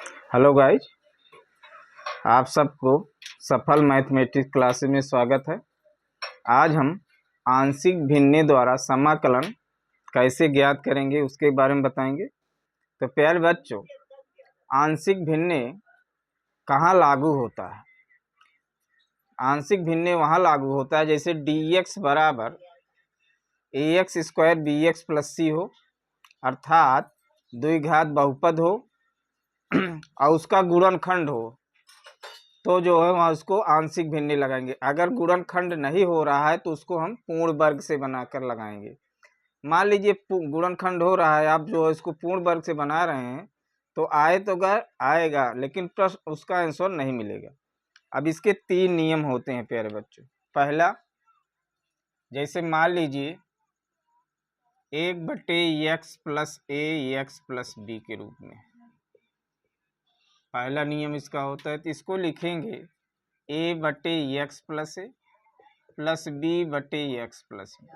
Hello guys, आप सबको सफल मैथमेटिक्स क्लासेस में स्वागत है। आज हम आंशिक भिन्ने द्वारा समाकलन कैसे ज्ञात करेंगे उसके बारे में बताएंगे। तो प्यारे बच्चों, आंशिक भिन्ने कहाँ लागू होता है? आंशिक भिन्ने वहाँ लागू होता है जैसे dx बराबर ax square bx plus c हो, अर्थात द्विघात बहुपद हो और उसका गुणनखंड हो, तो जो है वहाँ उसको आंशिक भिन्ने लगाएंगे। अगर गुणनखंड नहीं हो रहा है तो उसको हम पूर्ण वर्ग से बनाकर लगाएंगे। मान लीजिए गुणनखंड हो रहा है, आप जो है इसको पूर्ण वर्ग से बना रहे हैं तो आएगा, लेकिन प्रश्न उसका आंसर नहीं मिलेगा। अब इसके तीन नियम होते हैं प्यारे बच्चों। पहला, जैसे मान लीजिए 1/x plus ax plus b के रूप में, पहला नियम इसका होता है। तो इसको लिखेंगे a/x प्लस ए प्लस b/x प्लस बी।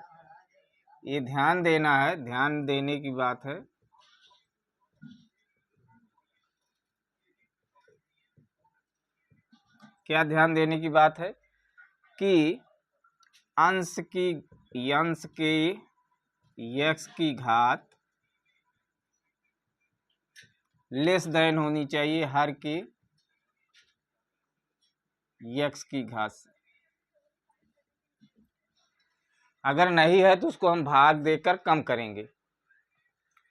ये ध्यान देना है, ध्यान देने की बात है। क्या ध्यान देने की बात है कि अंश के x की घात लेस देन होनी चाहिए हर के x की घात से। अगर नहीं है तो उसको हम भाग देकर कम करेंगे।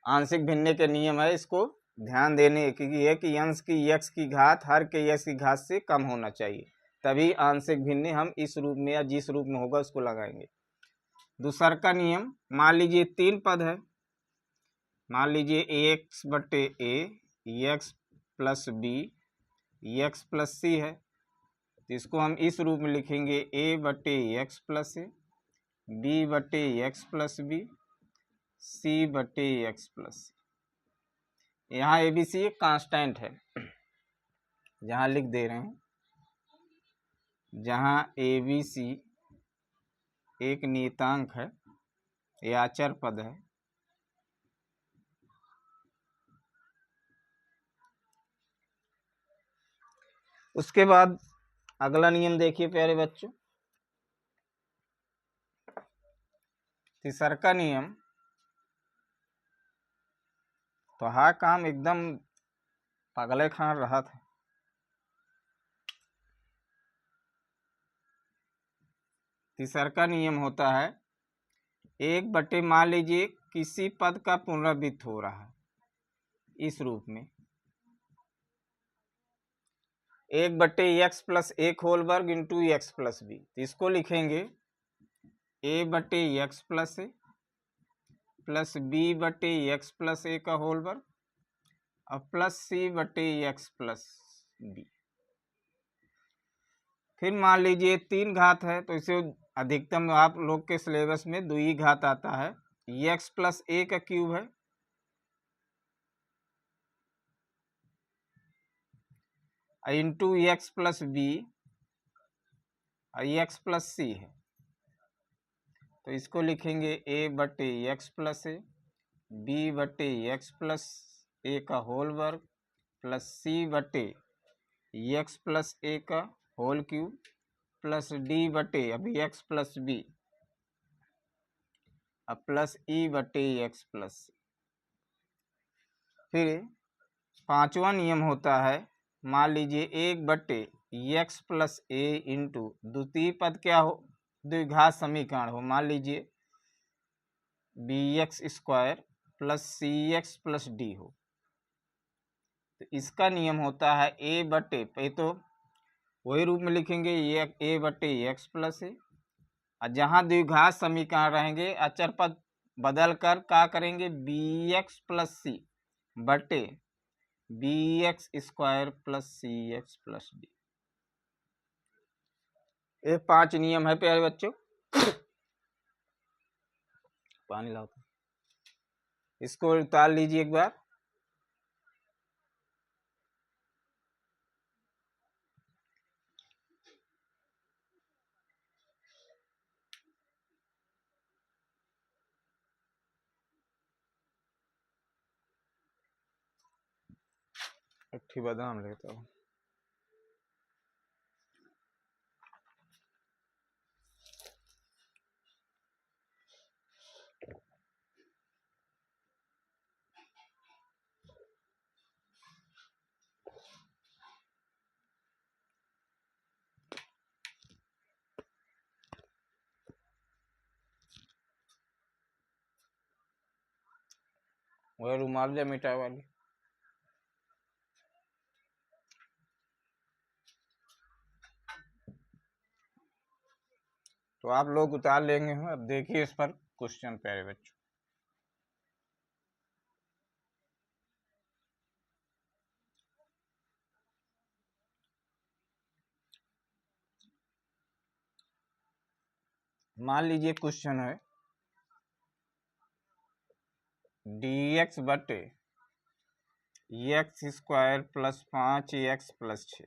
आंशिक भिन्ने के नियम है, इसको ध्यान देने की है कि अंश की x की घात हर के x की घात से कम होना चाहिए, तभी आंशिक भिन्ने हम इस रूप में या जिस रूप में होगा उसको लगाएंगे। दूसरा का नियम, मान लीजिए तीन पद है, मान लीजिए ax/a x plus b x plus c है, तो इसको हम इस रूप में लिखेंगे a/x plus A b/x plus b c/x plus C. यहाँ ए बी सी एक कांस्टेंट है, जहाँ लिख दे रहे हैं, जहाँ ए बी सी एक नियतांक है या अचर पद है। उसके बाद अगला नियम देखिए प्यारे बच्चों, तीसरा का नियम। तो हाँ, काम एकदम पगले खान रहा था। तीसरा का नियम होता है 1/, मान लीजिए किसी पद का पुनरावृत्त हो रहा है इस रूप में 1/x प्लस एक होल वर्ग इंटू एक्स प्लस बी। तो इसको लिखेंगे a/x प्लस ए प्लस b/x प्लस ए का होल वर्ग और प्लस c/x प्लस बी। फिर मान लीजिए तीन घात है, तो इसे अधिकतम आप लोग के सिलेबस में दो ही घात आता है, x प्लस ए का क्यूब है इंटू एक्स प्लस बी और एक्स प्लस सी है। तो इसको लिखेंगे a/x plus A b/x plus ए का होल वर्ग प्लस c/x प्लस ए का होल क्यूब प्लस d/, अभी x प्लस बी और प्लस e/x प्लस। फिर पांचवा नियम होता है, मान लीजिए 1/x प्लस ए इंटू द्वितीय पद क्या हो, द्विघात समीकरण हो, मान लीजिए bx square plus cx plus D हो। तो इसका नियम होता है a/, तो वही रूप में लिखेंगे a/x प्लस ए, और जहाँ द्विघात समीकरण रहेंगे अचर पद बदल कर क्या करेंगे, bx प्लस सी बटे bx square plus cx plus D. ये पांच नियम है प्यारे बच्चों। पानी लाओ, इसको उतार लीजिए एक बार। अट्ठी बादाम लेता हूँ। वह रुमाल जा मिठाई वाली। तो आप लोग उतार लेंगे हैं। अब देखिए इस पर क्वेश्चन प्यारे बच्चों। मान लीजिए क्वेश्चन है dx बटे x square plus 5x plus 6।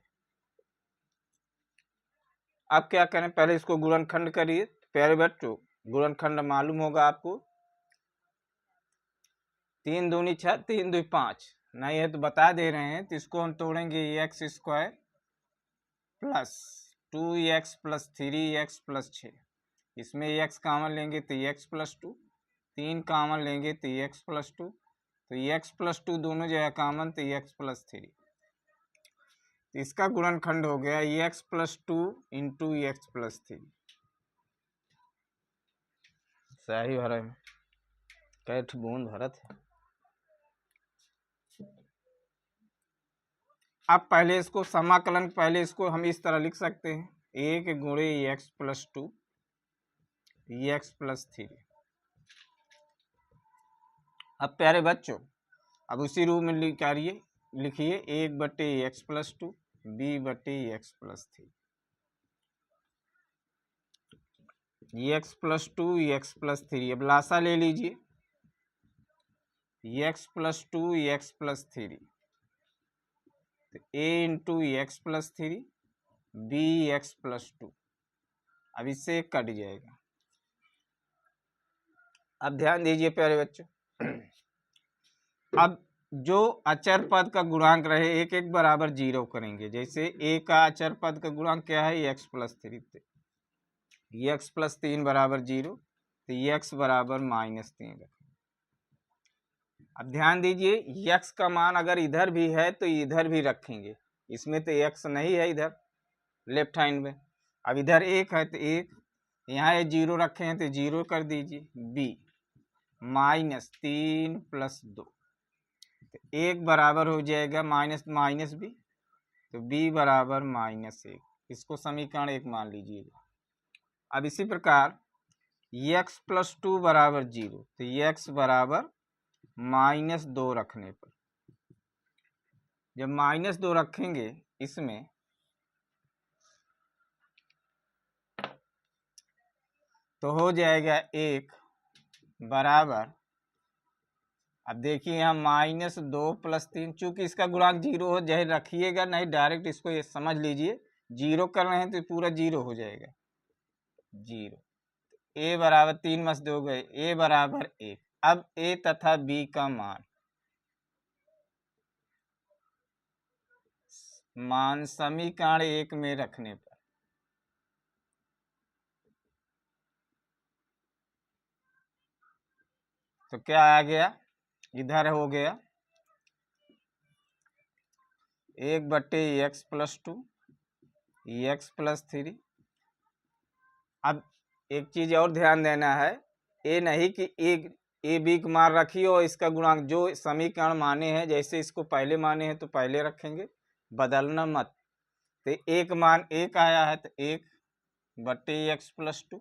अब क्या करें, पहले इसको गुणनखंड करिए प्यारे बच्चों। गुणनखंड मालूम होगा आपको, 3 दूनी 6, 3 दूनी 5। नहीं है तो बता दे रहे हैं। तो इसको हम तोड़ेंगे x square plus 2x plus 3x plus 6। इसमें x कॉमन लेंगे तो x प्लस 2, 3 कॉमन लेंगे तो x प्लस 2, तो x प्लस 2 दोनों जगह कॉमन तो x प्लस 3। तो इसका गुणनखंड हो गया x plus 2 into x plus 3। सही भरा में कैठ बूंद भरत है। अब पहले इसको समाकलन, पहले इसको हम इस तरह लिख सकते हैं, 1 गुणे एक्स प्लस 2 एक्स प्लस 3। अब प्यारे बच्चों अब उसी रूप में लिखिए 1 बटे एक्स प्लस 2 बी बटे x plus 3। X plus 2 x plus 3। अब लासा ले लीजिए, एक्स प्लस 2 एक्स प्लस 3 तो a into x plus 3 B x plus 2। अब इससे एक कट जाएगा। अब ध्यान दीजिए प्यारे बच्चों, अब जो अचर पद का गुणांक रहे एक एक बराबर 0 करेंगे। जैसे a का अचर पद का गुणांक क्या है, एक्स प्लस 3। एक्स प्लस 3 बराबर 0 तो एक्स बराबर -3 रखेंगे। अब ध्यान दीजिए x का मान अगर इधर भी है तो इधर भी रखेंगे। इसमें तो x नहीं है इधर लेफ्ट हैंड में। अब इधर 1 है तो 1, यहाँ ये 0 रखे हैं तो 0 कर दीजिए। b -3 प्लस 2 तो 1 बराबर हो जाएगा माइनस माइनस b, तो b बराबर -1। इसको समीकरण 1 मान लीजिएगा। अब इसी प्रकार x प्लस 2 बराबर 0 तो x बराबर -2 रखने पर, जब -2 रखेंगे इसमें तो हो जाएगा 1 बराबर, अब देखिए यहाँ -2 प्लस 3, चूंकि इसका गुणांक 0 हो जाए रखिएगा नहीं, डायरेक्ट इसको ये समझ लीजिए 0 कर रहे हैं तो पूरा 0 हो जाएगा 0। a बराबर 3 में 2 गए, a बराबर 1। अब a तथा b का मान समीकरण 1 में रखने पर तो क्या आ गया, इधर हो गया 1 बटे एक्स प्लस 2 एक्स प्लस 3। अब एक चीज और ध्यान देना है, ये नहीं कि एक ए बी का मान रखिए और इसका गुणांक जो समीकरण माने हैं जैसे इसको पहले माने हैं तो पहले रखेंगे, बदलना मत। तो एक मान 1 आया है तो 1 बटे एक्स प्लस 2।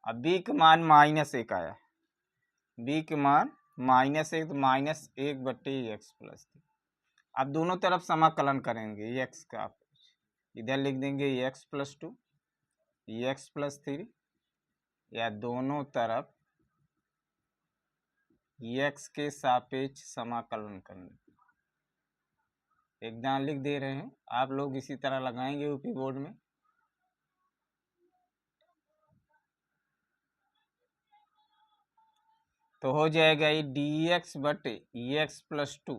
अब बी का मान -1 आया है, बी के मान -1 तो -1 बटे एक्स प्लस 3। अब दोनों तरफ समाकलन करेंगे एक्स का, इधर लिख देंगे एक्स प्लस 2 एक्स प्लस 3, या दोनों तरफ एक्स के सापेक्ष समाकलन करने। एग्जाम लिख दे रहे हैं, आप लोग इसी तरह लगाएंगे यूपी बोर्ड में। तो हो जाएगा ये dx बटे x plus 2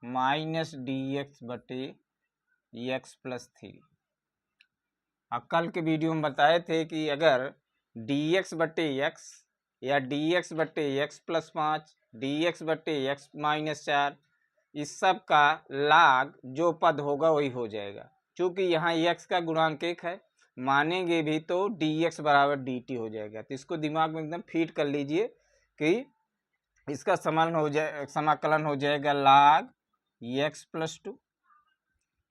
minus D x बटे एक्स प्लस 3। अब कल के वीडियो में बताए थे कि अगर डी एक्स बटे एक्स या डी एक्स बटे एक्स प्लस 5, डी एक्स बटे एक्स माइनस 4, इस सब का लाग जो पद होगा वही हो जाएगा। क्योंकि यहाँ एक्स का गुणांक 1 है, मानेंगे भी तो डी एक्स बराबर डी टी हो जाएगा। तो इसको दिमाग में एकदम फिट कर लीजिए कि इसका समाकलन हो जाएगा लाग एक्स प्लस 2,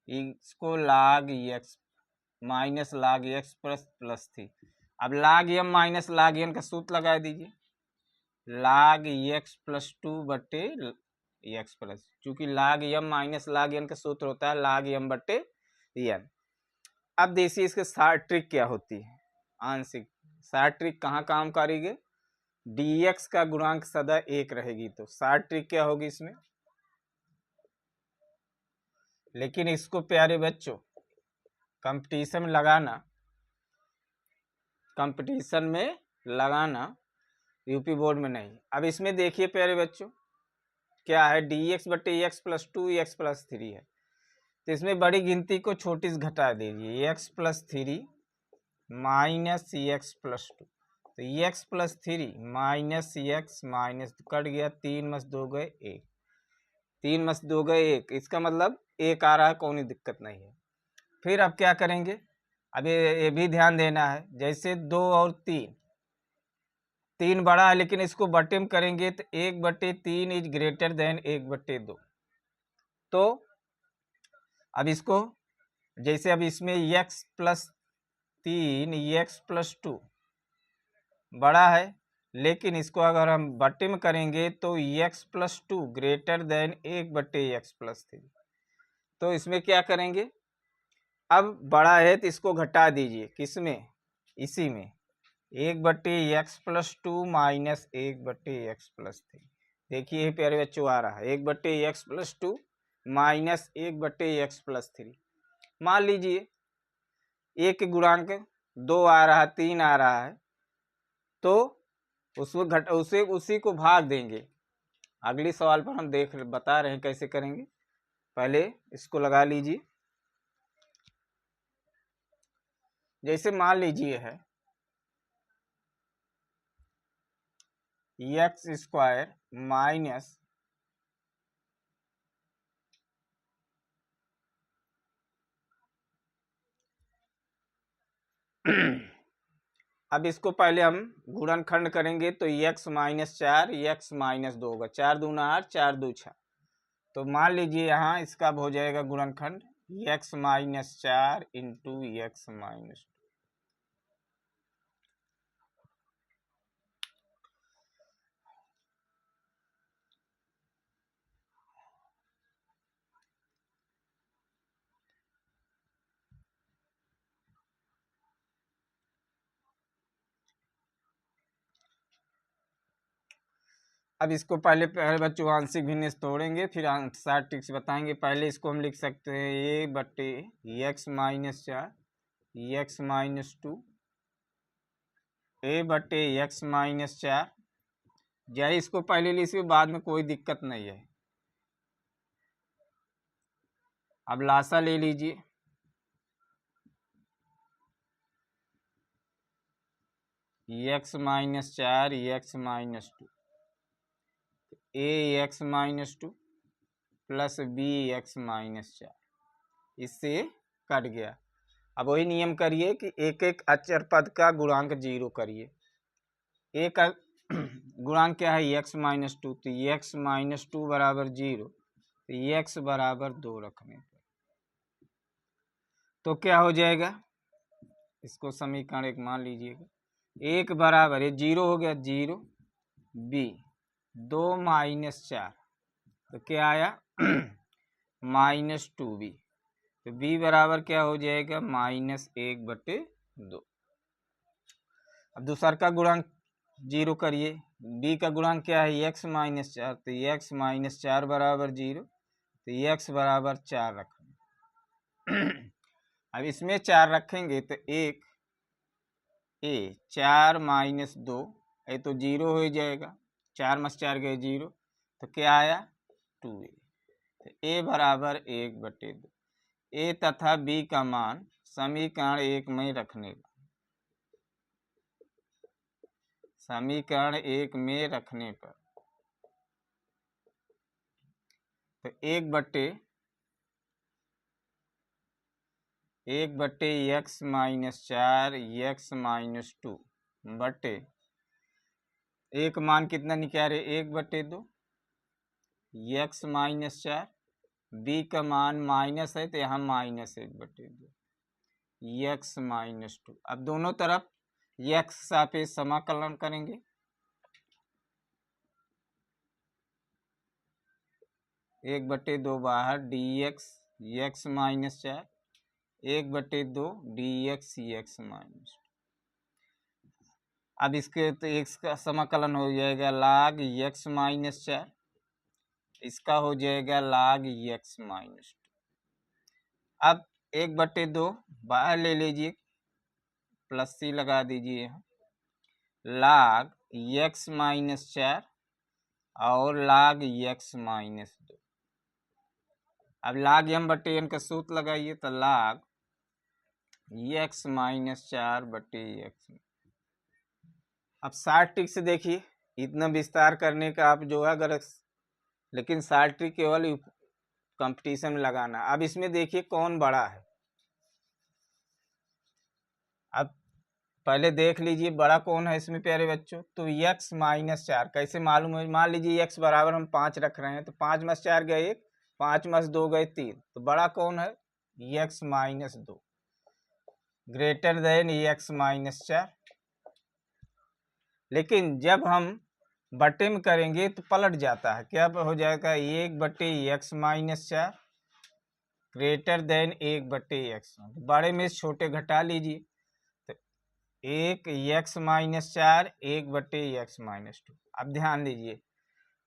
इसको लाग एक्स माइनस लाग एक्स प्लस 3। अब लाग एम माइनस लाग एन का सूत्र लगा दीजिए, लाग एक्स प्लस 2 बटे एक्स प्लस, चूंकि लाग एम माइनस लाग एन का सूत्र होता है लाग एम बटे एन। अब देखिए इसके सार ट्रिक क्या होती है। आंशिक सार ट्रिक कहाँ काम करेगी, dx का गुणांक सदा 1 रहेगी, तो सार ट्रिक क्या होगी इसमें। लेकिन इसको प्यारे बच्चों कंपटीशन में लगाना यूपी बोर्ड में नहीं। अब इसमें देखिए प्यारे बच्चों क्या है, dx बटे एक्स प्लस 2 एक्स प्लस 3 है। तो इसमें बड़ी गिनती को छोटी से घटा दीजिए, x plus 3 minus x plus 2। तो x plus 3 minus x minus cut गया, 3 मस 2 गए 1, 3 मस 2 गए 1, इसका मतलब 1 आ रहा है, कोई दिक्कत नहीं है। फिर अब क्या करेंगे, अब ये भी ध्यान देना है, जैसे 2 और 3 बड़ा है लेकिन इसको बटे में करेंगे तो 1/3 इज ग्रेटर देन 1/2। तो अब इसको जैसे अब इसमें x प्लस 3 x प्लस 2 बड़ा है, लेकिन इसको अगर हम बटे में करेंगे तो x plus 2 greater than 1/x plus 3। तो इसमें क्या करेंगे, अब बड़ा है तो इसको घटा दीजिए, किसमें, इसी में 1/x plus 2 minus 1/x plus 3। देखिए प्यारे बच्चों आ रहा है 1/x plus 2 minus 1/x plus 3। मान लीजिए एक के गुणांक 2 आ रहा है, 3 आ रहा है, तो उसमें उसी को भाग देंगे। अगली सवाल पर हम बता रहे हैं कैसे करेंगे। पहले इसको लगा लीजिए, जैसे मान लीजिए है एक्स स्क्वायर माइनस अब इसको पहले हम गुणनखंड करेंगे तो x माइनस 4 x माइनस 2 होगा, 4 दूना 8 4 2 6। तो मान लीजिए यहाँ इसका हो जाएगा गुणनखंड x minus 4 into x minus 2। अब इसको पहले बच्चों आंशिक भिन्न तोड़ेंगे, फिर सार ट्रिक्स बताएंगे। पहले इसको हम लिख सकते हैं a बटे x minus 4 X minus 2, a बटे एक्स माइनस 4। जाए इसको पहले लीजिए, बाद में कोई दिक्कत नहीं है। अब लासा ले लीजिए, X minus 4 X minus 2, A X minus 2 plus B X minus 4, इससे कट गया। अब वही नियम करिए कि एक एक अचर पद का गुणांक 0 करिए। एक गुणांक क्या है एक्स माइनस 2, तो एक्स माइनस 2 बराबर 0, तो एक्स बराबर 2 रखने पर तो क्या हो जाएगा, इसको समीकरण एक मान लीजिएगा, एक बराबर, ये 0 हो गया 0, बी 2 माइनस 4, तो क्या आया माइनस 2b, तो b बराबर क्या हो जाएगा माइनस 1/2। अब दूसरा का गुणांक 0 करिए, b का गुणांक क्या है x माइनस 4, तो x माइनस 4 बराबर 0, तो x बराबर 4 रखेंगे। अब इसमें 4 रखेंगे तो 1 a 4 माइनस 2, ये तो 0 हो जाएगा, 4 मस 4 गए 0, तो क्या आया 2a। तो ए बराबर 1/2। ए तथा बी का मान समीकरण 1 में रखने पर, समीकरण 1 में रखने पर तो 1/1/(x -4 x -2) बटे एक मान कितना निकाले 1/2 x -4, बी का मान माइनस है तो यहाँ -1/2 x -2। अब दोनों तरफ x सापेक्ष समाकलन करेंगे। एक बटे दो बाहर dx x -4, 1/2 dx x -2। अब इसके तो x का समाकलन हो जाएगा log x -4, इसका हो जाएगा log x -2। अब 1/2 बाहर ले लीजिए, प्लस सी लगा दीजिए यहाँ, log x -4 और log x -2। अब log m/n का सूत्र लगाइए तो log x -4/x। अब शॉर्ट ट्रिक से देखिए, इतना विस्तार करने का आप जो है अगर, लेकिन शॉर्ट ट्रिक केवल कंपटीशन में लगाना। अब इसमें देखिए कौन बड़ा है। अब पहले देख लीजिए बड़ा कौन है इसमें प्यारे बच्चों। तो x -4 कैसे मालूम है, मान लीजिए x बराबर हम 5 रख रहे हैं तो 5 में 4 गए 1, 5 में 2 गए 3, तो बड़ा कौन है x -2 ग्रेटर देन x -4। लेकिन जब हम बटे में करेंगे तो पलट जाता है, क्या हो जाएगा 1/x -4 ग्रेटर देन 1/x। बड़े में छोटे घटा लीजिए तो 1x -4 1/x -2। अब ध्यान दीजिए,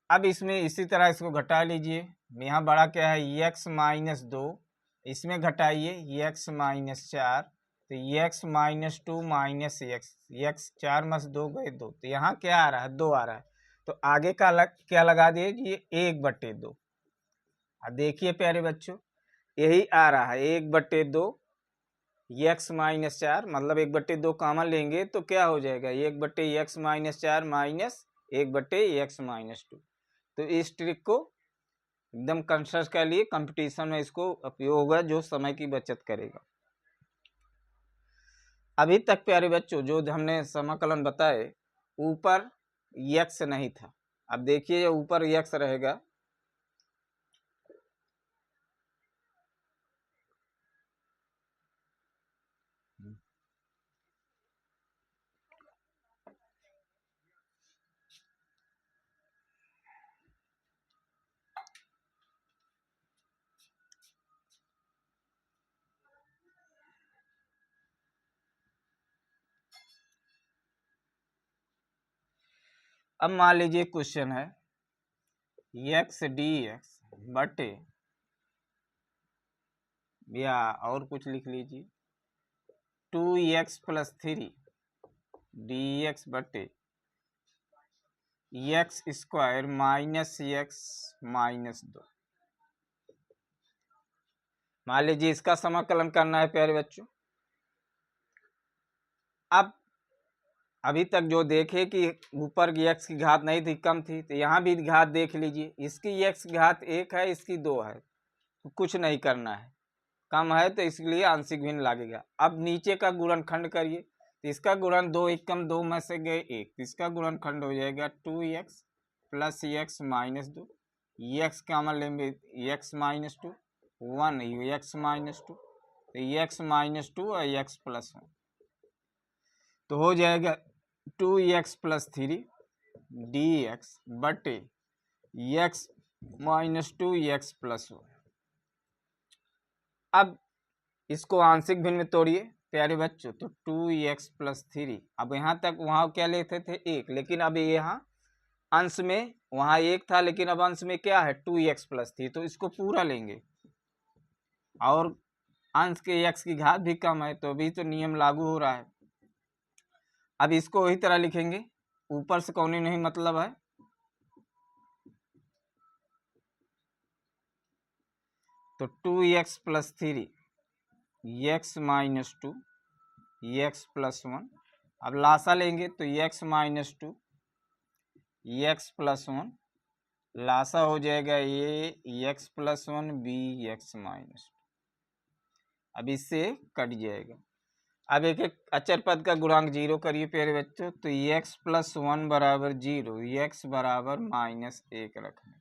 अब इसमें इसी तरह इसको घटा लीजिए। यहाँ बड़ा क्या है x -2, इसमें घटाइए x -4 तो x -2 माइनस x 4 में 2 गए 2, तो यहाँ क्या आ रहा है 2 आ रहा है। तो आगे का क्या लगा दीजिए 1/2। अब देखिए प्यारे बच्चों यही आ रहा है 1/2 x -4, मतलब 1/2 कॉमन लेंगे तो क्या हो जाएगा 1/x -4 माइनस 1/x -2। तो इस ट्रिक को एकदम कंसिडर कर लिए, कंपटीशन में इसको उपयोग होगा जो समय की बचत करेगा। अभी तक प्यारे बच्चों जो हमने समाकलन बताए ऊपर x नहीं था। अब देखिए ऊपर x रहेगा, अब मान लीजिए क्वेश्चन है x dx बटे, या और कुछ लिख लीजिए 2x + 3 dx बटे x² -x -2। मान लीजिए इसका समाकलन करना है प्यारे बच्चों। अब अभी तक जो देखे कि ऊपर की x की घात नहीं थी, कम थी, तो यहाँ भी घात देख लीजिए, इसकी x की घात 1 है, इसकी 2 है, तो कुछ नहीं करना है, कम है तो इसलिए आंशिक भिन्न लगेगा। अब नीचे का गुणनखंड करिए, तो इसका गुणन 2 1 कम 2 में से गए 1, तो इसका गुणनखंड हो जाएगा 2x + x -2, x कॉमन लेंगे x -2 1 x -2, तो x -2 और x + 1, तो हो जाएगा 2x + 3 dx बटे x -2 x + 1। अब इसको आंशिक भिन्न में तोड़िए प्यारे बच्चों, तो 2x + 3, अब यहाँ तक वहाँ क्या लेते थे 1, लेकिन अब यहाँ अंश में वहाँ 1 था, लेकिन अब अंश में क्या है 2x + 3, तो इसको पूरा लेंगे और अंश के x की घात भी कम है, तो अभी तो नियम लागू हो रहा है। अब इसको वही तरह लिखेंगे, ऊपर से कौन नहीं मतलब है, तो 2x+3 x-2 x+1। अब लासा लेंगे तो x-2 x+1 लासा हो जाएगा ये x+1 b x-2। अब इससे कट जाएगा। अब एक एक अचर पद का गुणांक 0 करिए प्यारे बच्चों, तो x+1 बराबर 0, x बराबर -1 रखना।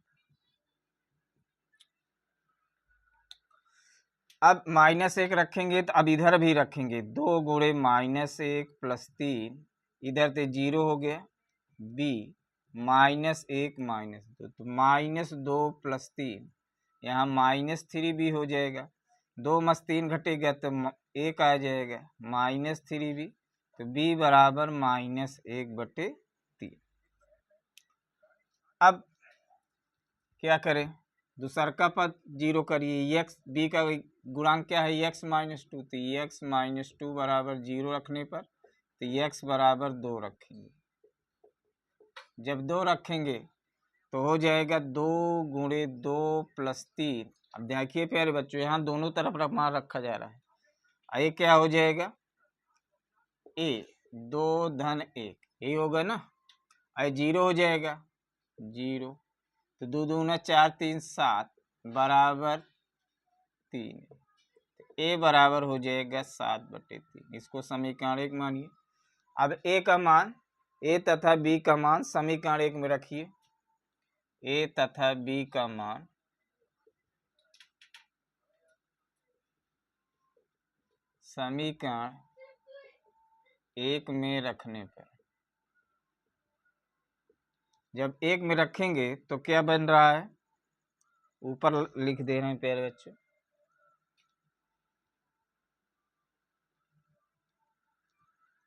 अब -1 रखेंगे तो अब इधर भी रखेंगे, 2 गुणे -1 + 3, इधर से 0 हो गया, b -1 -2, तो -2 + 3, यहाँ -3 भी हो जाएगा, 2 में 3 घटेगा तो 1 आ जाएगा, -3b, तो b बराबर -1/3। अब क्या करें, दूसर का पद 0 करिए, x b का गुणांक क्या है x-2, तो x-2 बराबर 0 रखने पर तो x बराबर 2 रखेंगे। जब 2 रखेंगे तो हो जाएगा 2 गुणे 2 + 3। अब देखिए प्यारे बच्चों, यहाँ दोनों तरफ रखा जा रहा है, ये क्या हो जाएगा a 2 धन 1, यही होगा ना, ये 0 हो जाएगा 0, तो 2 दूना 4 3 7 बराबर 3, a बराबर हो जाएगा 7/3। इसको समीकरण 1 मानिए। अब a का मान, a तथा b का मान समीकरण 1 में रखिए। a तथा b का मान समीकरण 1 में रखने पर, जब 1 में रखेंगे तो क्या बन रहा है, ऊपर लिख दे रहे हैं प्यारे बच्चों,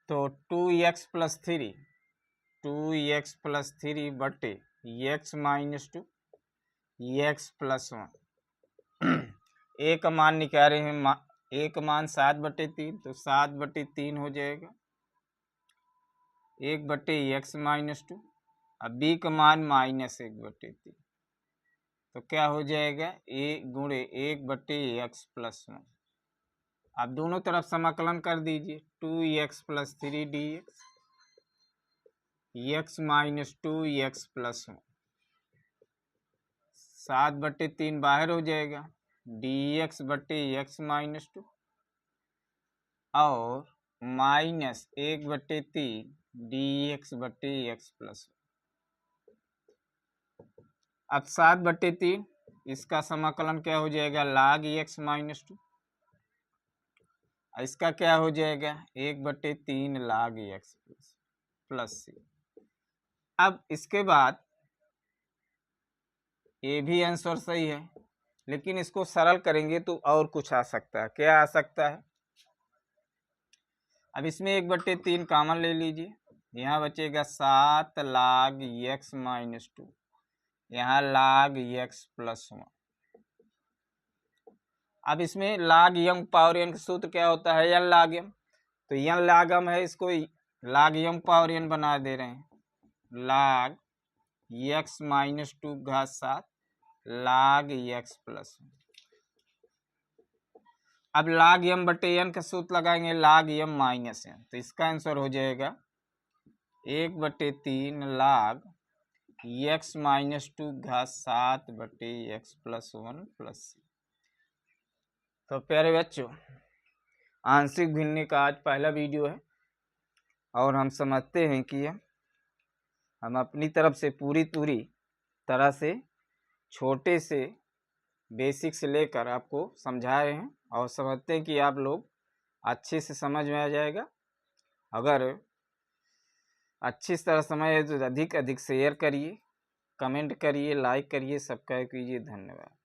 तो 2x+3 बटे x-2 x+1। a का मान निकाल रहे हैं, a का मान 7/3, तो 7/3 हो जाएगा 1/x-2। अब b का मान -1/3, तो क्या हो जाएगा a गुणे 1/x+1। आप दोनों तरफ समाकलन कर दीजिए, 2x+3 dx x-2 x+1, 7/3 बाहर हो जाएगा, dx/x-2 और -1/3 dx/x+1। अब 7/3 इसका समाकलन क्या हो जाएगा, log x-2, इसका क्या हो जाएगा 1/3 log x प्लस c। अब इसके बाद ये भी आंसर सही है, लेकिन इसको सरल करेंगे तो और कुछ आ सकता है। क्या आ सकता है, अब इसमें 1/3 कॉमन ले लीजिए, यहाँ बचेगा 7 log x-2, यहाँ log x+1। अब इसमें log m पावर n का सूत्र क्या होता है, n log m, तो n log m है, इसको log m पावर n बना दे रहे हैं, log x-2 घात 7 log x+1। अब log m/n का सूत्र लगाएंगे, log m - n, तो इसका आंसर हो जाएगा 1/3 log x-2 घात 7/x+1 प्लस c। तो प्यारे बच्चों, आंशिक भिन्न का आज पहला वीडियो है, और हम समझते हैं कि हम अपनी तरफ से पूरी तरह से छोटे से बेसिक से लेकर आपको समझा रहे हैं, और समझते हैं कि आप लोग अच्छे से समझ में आ जाएगा। अगर अच्छी तरह समझ तो अधिक शेयर करिए, कमेंट करिए, लाइक करिए, सब्सक्राइब कीजिए। धन्यवाद।